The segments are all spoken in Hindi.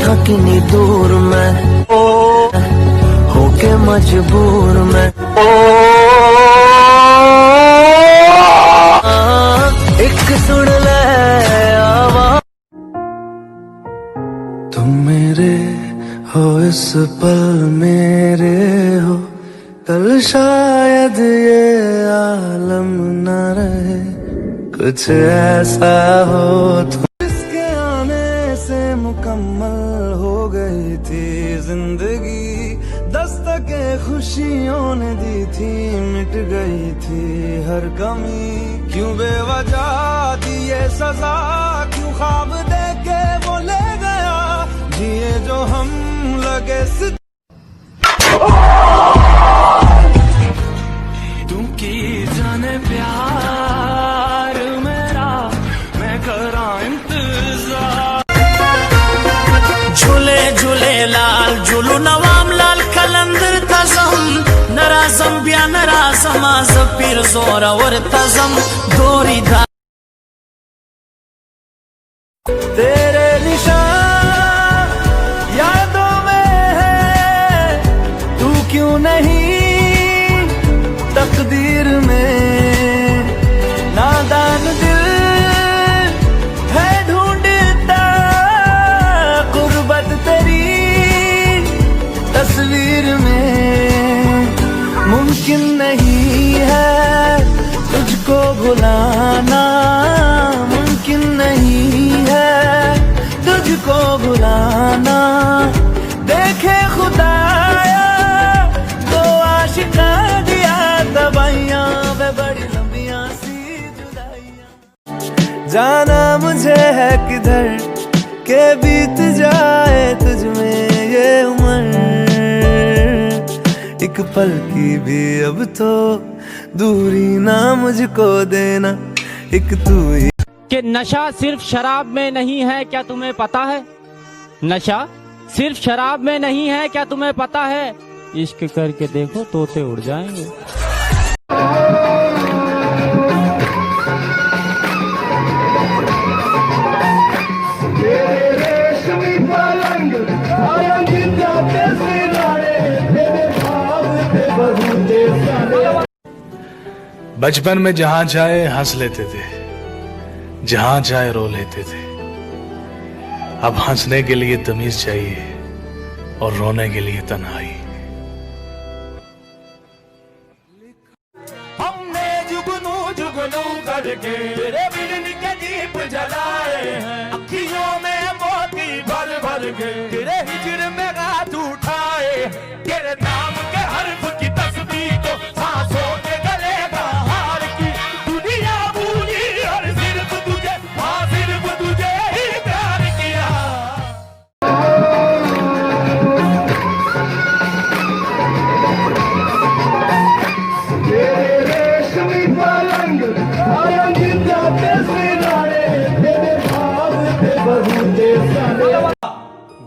था कितनी दूर मैं होके मजबूर मैं एक सुन ले आवाज़। तुम मेरे हो इस पल मेरे हो, कल शायद ये आलम न रहे, कुछ ऐसा हो इसके आने से मुकम्मल हो गई थी जिंदगी। दस्तके खुशियों ने दी थी, मिट गई थी हर कमी। क्यों बेवजह दी ये सजा, क्यों ख्वाब देके वो ले गया, जिए जो हम लगे तू की जाने प्यार मेरा, मैं करा इंतजार। झूले झूले लाल झूलू नवाम लाल कलंदर तजम, नराजम ब्या नराजम आज पीर जोरा और तजम दोरी धा तेरे निशान यादों में है, तू क्यों नहीं तकदीर में। नादान दिल है ढूंढता गुर्बत तेरी तस्वीर में। मुमकिन नहीं है तुझको भुलाना, मुमकिन नहीं है तुझको भुलाना। देखे खुदाया तो आशिका दिया दवाइयां वे बड़ी लंबियां सी जुदाइयां। जाना मुझे है किधर के बीत जाए तुझ में ये उम्र, एक पल की भी अब तो दूरी ना मुझको देना, एक तू ही। कि नशा सिर्फ शराब में नहीं है क्या तुम्हें पता है, नशा सिर्फ शराब में नहीं है क्या तुम्हें पता है, इश्क करके देखो तोते उड़ जाएंगे। बचपन में जहां जाए हंस लेते थे, जहां जाए रो लेते थे। अब हंसने के लिए तमीज चाहिए और रोने के लिए तन्हाई। हमने जुगनू जुगनू करके तेरे बिन के दीप जलाए हैं, अखियों में मोती भर भर के तेरे हिजर में गात उठाए। तेरे नाम के हर्फ की तस्बीह को सांसों के गले का हार की, दुनिया भूली और सिर्फ तुझे, हाँ सिर्फ तुझे ही प्यार किया।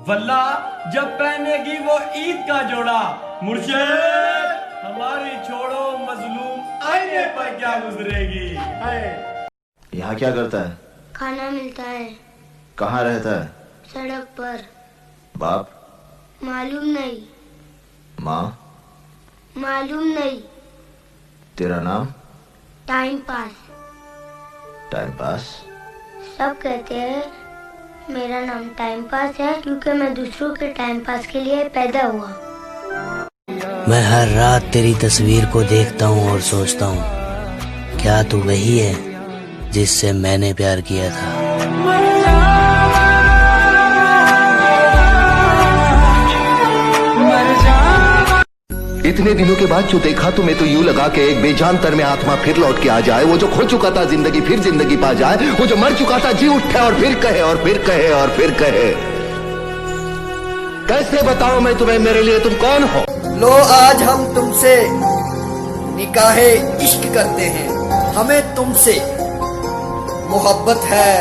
वल्ला जब पहनेगी वो ईद का जोड़ा, मुर्शिद हमारी छोड़ो मजलूम आईने पर क्या गुजरेगी। यहाँ क्या करता है? खाना मिलता है। कहाँ रहता है? सड़क पर। बाप? मालूम नहीं। माँ? मालूम नहीं। तेरा नाम? Time pass. Time pass? सब कहते हैं मेरा नाम टाइम पास है क्योंकि मैं दूसरों के टाइम पास के लिए पैदा हुआ। मैं हर रात तेरी तस्वीर को देखता हूँ और सोचता हूँ, क्या तू वही है जिससे मैंने प्यार किया था। इतने दिनों के बाद जो देखा तुम्हें तो यूं लगा कि एक बेजान तर में आत्मा फिर लौट के आ जाए। वो जो खो चुका था जिंदगी फिर जिंदगी पा जाए, वो जो मर चुका था जी उठे और फिर कहे और फिर कहे और फिर कहे। कैसे बताऊं मैं तुम्हें मेरे लिए तुम कौन हो? लो आज हम तुमसे निकाहे इश्क करते हैं, हमें तुमसे मोहब्बत है,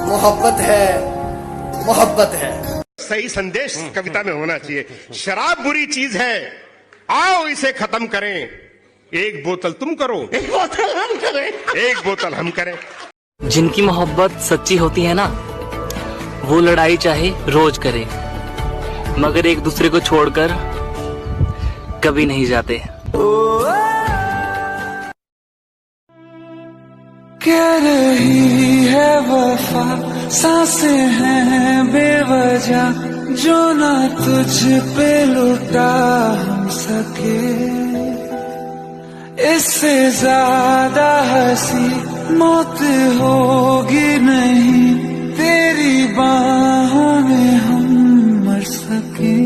मोहब्बत है, मोहब्बत है। सही संदेश कविता में होना चाहिए। शराब बुरी चीज है, आओ इसे खत्म करें। एक बोतल तुम करो, एक बोतल हम करें, एक बोतल हम करें। जिनकी मोहब्बत सच्ची होती है ना, वो लड़ाई चाहे रोज करे, मगर एक दूसरे को छोड़कर कभी नहीं जाते। कह रही है वफा, सांसें हैं बेवजह, जो ना तुझ पे लुटा हम सके। इससे ज्यादा हंसी मौत होगी नहीं, तेरी बाहों में हम मर सके।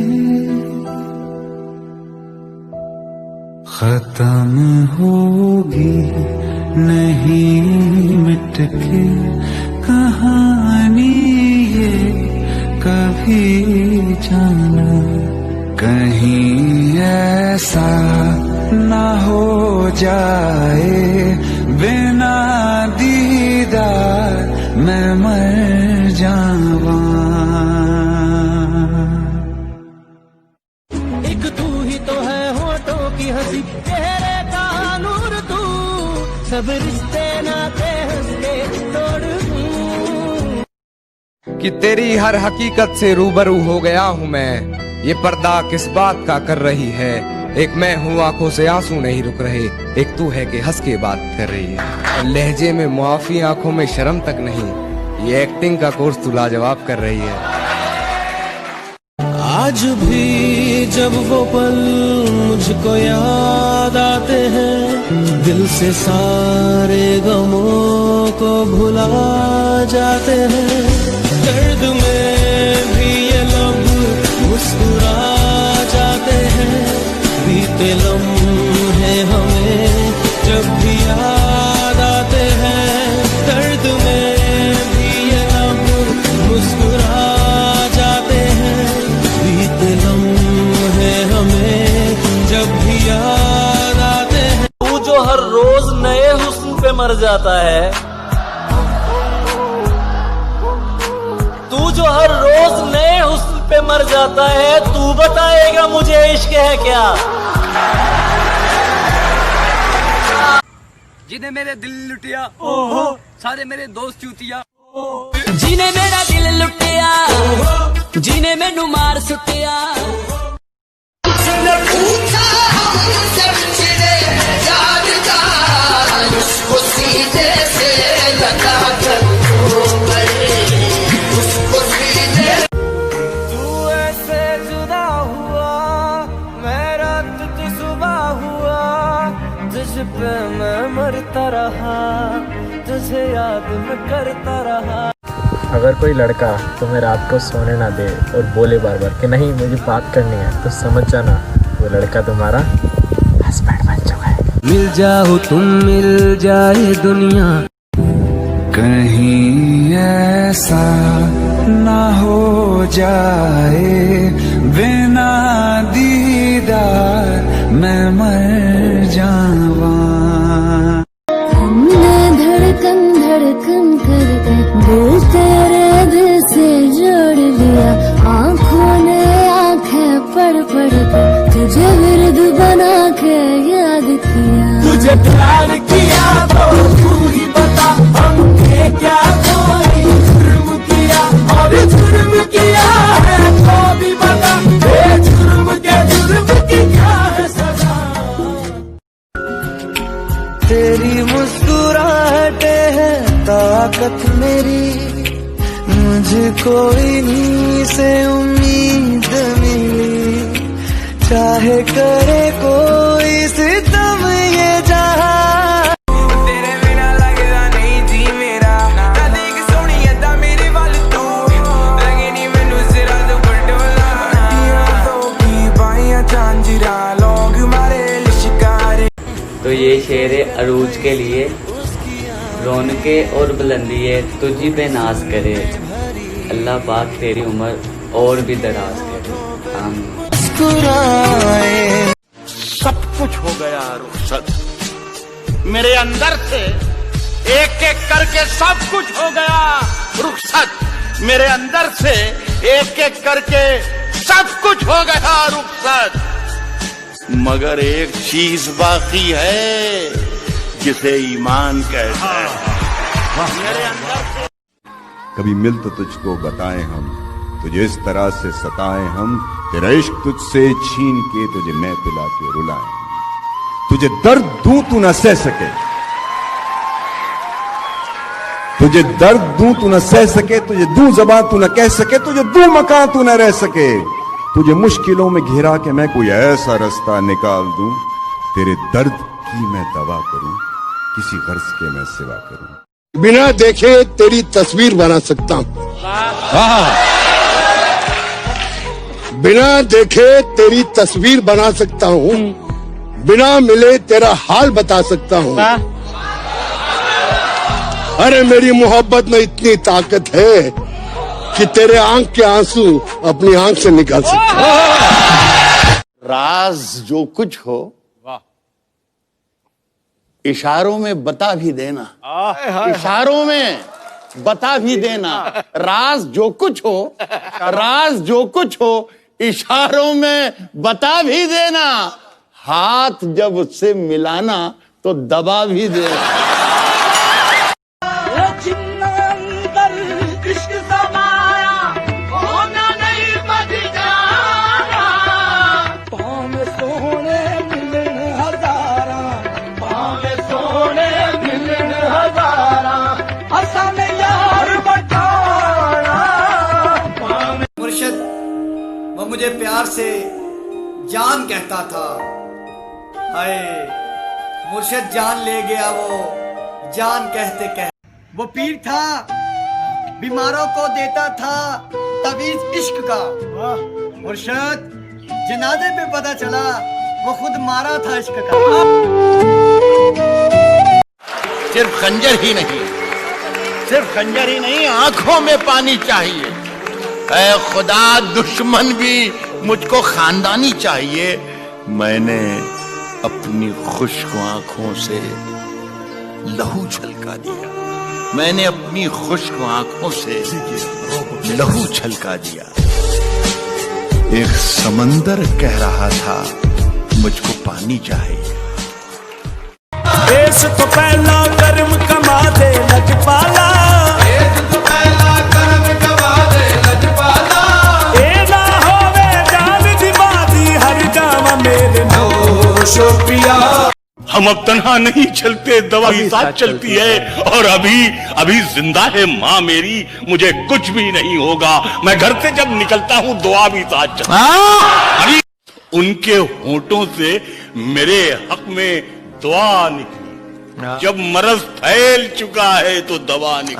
खत्म होगी नहीं मिट के कहानी ये कभी जाना, कहीं ऐसा ना हो जाए बिना दीदार मैं मर जावा। एक तू ही तो है होठों की हंसी, चेहरे का नूर तू, सब रिश्ते नाते हंसते तोड़ दूं। कि तेरी हर हकीकत से रूबरू हो गया हूँ मैं, ये पर्दा किस बात का कर रही है। एक मैं हूँ आंखों से आंसू नहीं रुक रहे, एक तू है कि हंस के बात कर रही है। लहजे में मुआफी आंखों में शर्म तक नहीं, ये एक्टिंग का कोर्स तू लाजवाब कर रही है। आज भी जब वो पल मुझको याद आते हैं, दिल से सारे गमों को भुला जाते हैं। दर्द में भी ये लब मुस्कुरा जाते हैं, बीते लम्हे हमें जब भी याद आते हैं। दर्द में भी ये लब मुस्कुरा जाते हैं, बीते लम्हे हमें जब भी याद आते हैं। तू जो हर रोज नए हुस्न पे मर जाता है, तू जो हर रोज नए हुस्न पे मर जाता है, तू बताएगा मुझे इश्क है क्या। जिन्हें मेरे दिल लुटिया, ओहो सारे मेरे दोस्त चूतिया। जिने मेरा दिल लुटिया, जिने मैनू मार सुटिया। पे मैं मरता रहा, तुझे याद मैं करता रहा। अगर कोई लड़का तुम्हें रात को सोने ना दे और बोले बार बार कि नहीं मुझे बात करनी है, तो समझ जाना वो लड़का तुम्हारा हस्बैंड बन चुका है। मिल जाओ तुम, मिल जाए दुनिया, कहीं ऐसा ना हो जाए बिना दीदार मैं मर जावा। हमने धड़कन धड़कन करके दिल तेरे दिल से जोड़ लिया, आँखों ने आँखें पढ़ पढ़ के तुझे विरद बना के याद किया। तुझे प्यार किया तो तू ही बता, हमने क्या कोई जुर्म किया, और जुर्म किया है तो भी बता, जुर्म के जुर्म की क्या है सजा। तेरी मुस्कुराहटे है ताकत मेरी, मुझको इन्हीं से उम्मीद मिली। चाहे करे कोई सितम ये जहां, तेरे बिना लगदा नहीं जी मेरा। कदी की सोनी अदा मेरे वाल तू लगे नहीं मैनू सिरा तो बटोला। तो की बाइयां झांझरा लोग मारे लिशकारे। तो ये शेर है अरूज के लिए। रौनके और बुलंदी है तुझी पे नाज करे, अल्लाह पाक तेरी उम्र और भी दराज करे। आमीन। सब कुछ हो गया रुखसत, मेरे अंदर से एक एक करके सब कुछ हो गया रुखसत, मेरे अंदर से एक एक करके सब कुछ हो गया रुखसत। मगर एक चीज बाकी है जिसे ईमान कहते हैं। मेरे अंदर से कभी मिल तो तुझको बताएं हम, तुझे इस तरह से सताएं हम, तेरा इश्क तुझसे छीन के तुझे मैं पिला के रुलाएं। तुझे दर्द दूं तू न सह सके, तुझे दर्द दूं तू न सह सके, तुझे दूं ज़बान तू न कह सके, तुझे दूं मकान तू न रह सके, तुझे मुश्किलों में घिरा के मैं कोई ऐसा रास्ता निकाल दूं, तेरे दर्द की मैं दवा करूं, किसी गर्ज के मैं सिवा करूं। बिना देखे तेरी तस्वीर बना सकता हूं, बिना देखे तेरी तस्वीर बना सकता हूं, बिना मिले तेरा हाल बता सकता हूं। अरे मेरी मोहब्बत में इतनी ताकत है कि तेरे आंख के आंसू अपनी आंख से निकाल सकते। राज जो कुछ हो इशारों में बता भी देना, इशारों में बता भी देना। राज जो कुछ हो, राज जो कुछ हो इशारों में बता भी देना। हाथ जब उससे मिलाना तो दबा भी देना। मुर्शिद वो मुझे प्यार से जान कहता था, हाय मुर्शिद जान ले गया वो जान कहते कहते। वो पीर था बीमारों को देता था तवीज इश्क का, मुर्शिद जनाजे पे पता चला वो खुद मारा था इश्क का। सिर्फ खंजर ही नहीं, सिर्फ खंजर ही नहीं, आंखों में पानी चाहिए। ऐ खुदा दुश्मन भी मुझको खानदानी चाहिए। मैंने अपनी खुश्क आंखों से लहू छलका दिया, मैंने अपनी खुश्क आंखों से लहू छलका दिया। एक समंदर कह रहा था मुझको पानी चाहिए। देश तो पहला कर्म कमा दे लजपाला, देश तो पहला कर्म कमा दे लजपाला। ए ना होवे जान दी बाती हर जावा मेरे नौशो पिया। हम अब तन्हा नहीं चलते, दवा भी साथ चलती है। और अभी जिंदा है माँ मेरी, मुझे कुछ भी नहीं होगा। मैं घर से जब निकलता हूँ दुआ भी साथ चलती है। अभी उनके होंठों से मेरे हक में दुआ निकली। जब मरज फैल चुका है तो दवा निकली।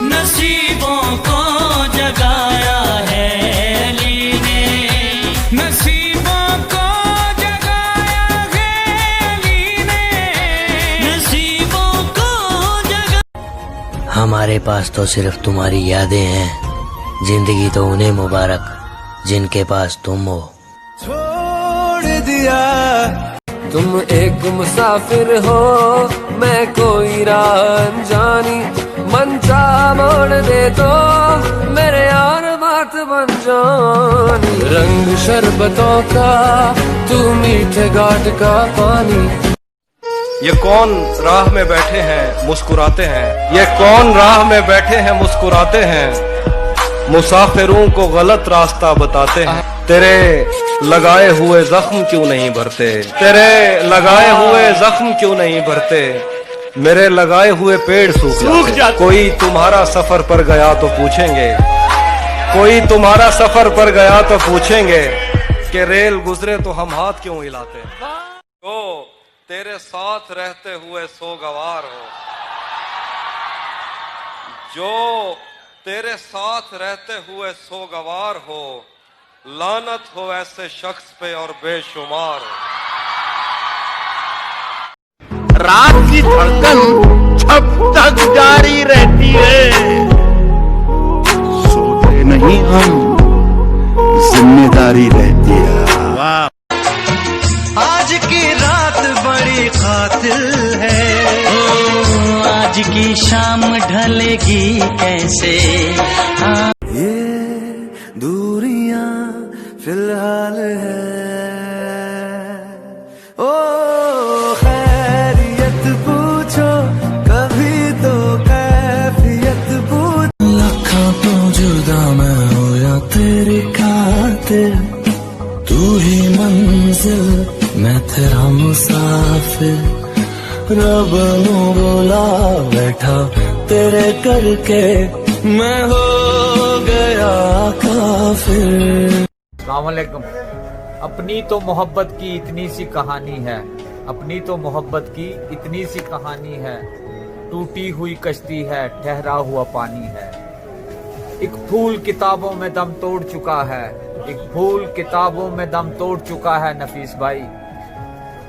नसीबों को जगाया है अली ने, नसीबों को जगाया है अली ने, नसीबों को जगा। हमारे पास तो सिर्फ तुम्हारी यादें हैं, जिंदगी तो उन्हें मुबारक जिनके पास तुम हो। छोड़ दिया तुम एक मुसाफिर हो, मैं कोई राह अनजानी, मन चाह मोड़ दे तो मेरे यार बात बन जानी। रंग शरबतों का तू मीठे घाट का पानी। ये कौन राह में बैठे हैं मुस्कुराते हैं, ये कौन राह में बैठे हैं मुस्कुराते हैं, मुसाफिरों को गलत रास्ता बताते हैं। तेरे लगाए हुए जख्म क्यों नहीं भरते, तेरे लगाए हुए जख्म क्यों नहीं भरते, मेरे लगाए हुए पेड़ सूख जाते। कोई तुम्हारा सफर पर गया तो पूछेंगे, कोई तुम्हारा सफर पर गया तो पूछेंगे कि रेल गुजरे तो हम हाथ क्यों हिलाते। तो तेरे साथ रहते हुए सोगवार हो, जो तेरे साथ रहते हुए सोगवार हो, लानत हो ऐसे शख्स पे और बेशुमार हो। रात की धड़कन जब तक जारी रहती है, सोते नहीं हम, जिम्मेदारी रहती है। वाह, आज की रात बड़ी कातिल है, ओ आज की शाम ढलेगी कैसे। ये दूरियां मंजिल मैं तेरा मुसाफिर रब नू बोला बैठा तेरे करके मैं हो गया काफिर। अस्सलाम वालेकुम। अपनी तो मोहब्बत की इतनी सी कहानी है, अपनी तो मोहब्बत की इतनी सी कहानी है, टूटी हुई कश्ती है, ठहरा हुआ पानी है। एक फूल किताबों में दम तोड़ चुका है, एक फूल किताबों में दम तोड़ चुका है नफीस भाई,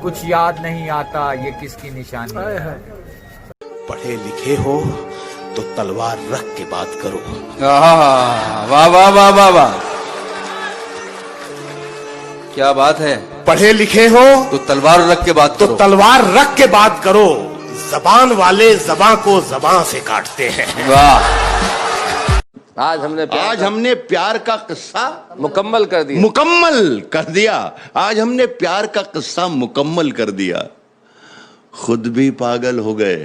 कुछ याद नहीं आता ये किसकी निशानी है। पढ़े लिखे हो तो तलवार रख के बात करो। वाह वाह वाह वाह वाह, क्या बात है। पढ़े लिखे हो तो तलवार रख के बात करो, तो तलवार रख के बात करो। जबान वाले जबान को जबान से काटते हैं। वाह। आज हमने प्यार का किस्सा मुकम्मल कर दिया, मुकम्मल कर दिया। आज हमने प्यार का किस्सा मुकम्मल कर दिया। खुद भी पागल हो गए,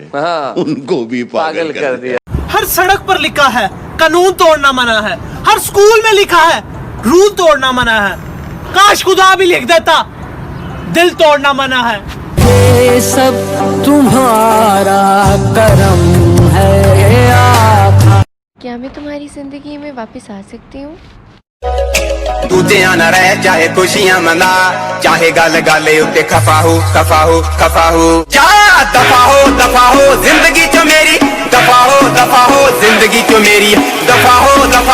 उनको भी पागल कर दिया। हर सड़क पर लिखा है कानून तोड़ना मना है, हर स्कूल में लिखा है रूल तोड़ना मना है। काश खुदा भी लिख देता दिल तोड़ना मना है। ये सब तुम्हारा करम है आका। क्या मैं तुम्हारी जिंदगी में वापस आ सकती हूँ? तू ध्यान रह चाहे खुशियां मना, चाहे गल गले उत्ते खफा हो जा दफा हो जिंदगी चो मेरी, दफा हो जिंदगी चो मेरी, दफा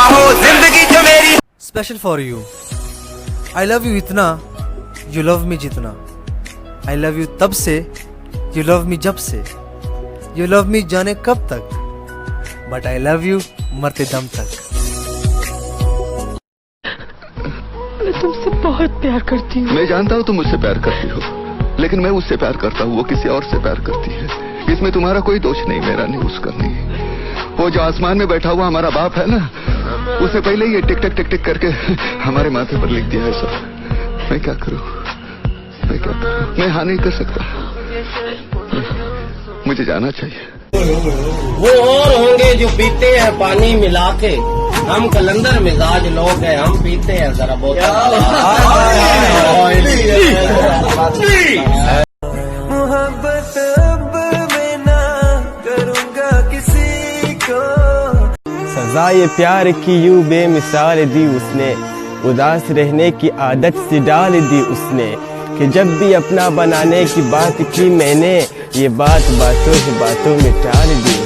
हो जिंदगी चो मेरी। Special for you, I love you इतना, यू लव मी जितना। आई लव यू तब से, यू लव मी जब से। यू लव मी जाने कब तक, बट आई लव यू मरते दम तक। मैं तुमसे बहुत प्यार करती हूँ। मैं जानता हूँ तुम मुझसे प्यार करती हो, लेकिन मैं उससे प्यार करता हूँ, वो किसी और से प्यार करती है। इसमें तुम्हारा कोई दोष नहीं, मेरा नहीं, उसका नहीं। वो जो आसमान में बैठा हुआ हमारा बाप है ना, उसने पहले ही ये टिक टिक टिक टिक करके हमारे माथे पर लिख दिया है सब। मैं क्या करूँ, मैं क्या करूँ? मैं हाँ नहीं कर सकता, मुझे जाना चाहिए। वो और होंगे जो पीते हैं पानी मिला के, हम कलंदर मिजाज लोग हैं, हम पीते हैं जरा बोतल। मोहब्बत अब मैं ना करूँगा किसी को। सजाए प्यार की यूं बेमिसाल दी उसने, उदास रहने की आदत सी डाल दी उसने, कि जब भी अपना बनाने की बात की मैंने, ये बात बातों ही बातों में टाल दी।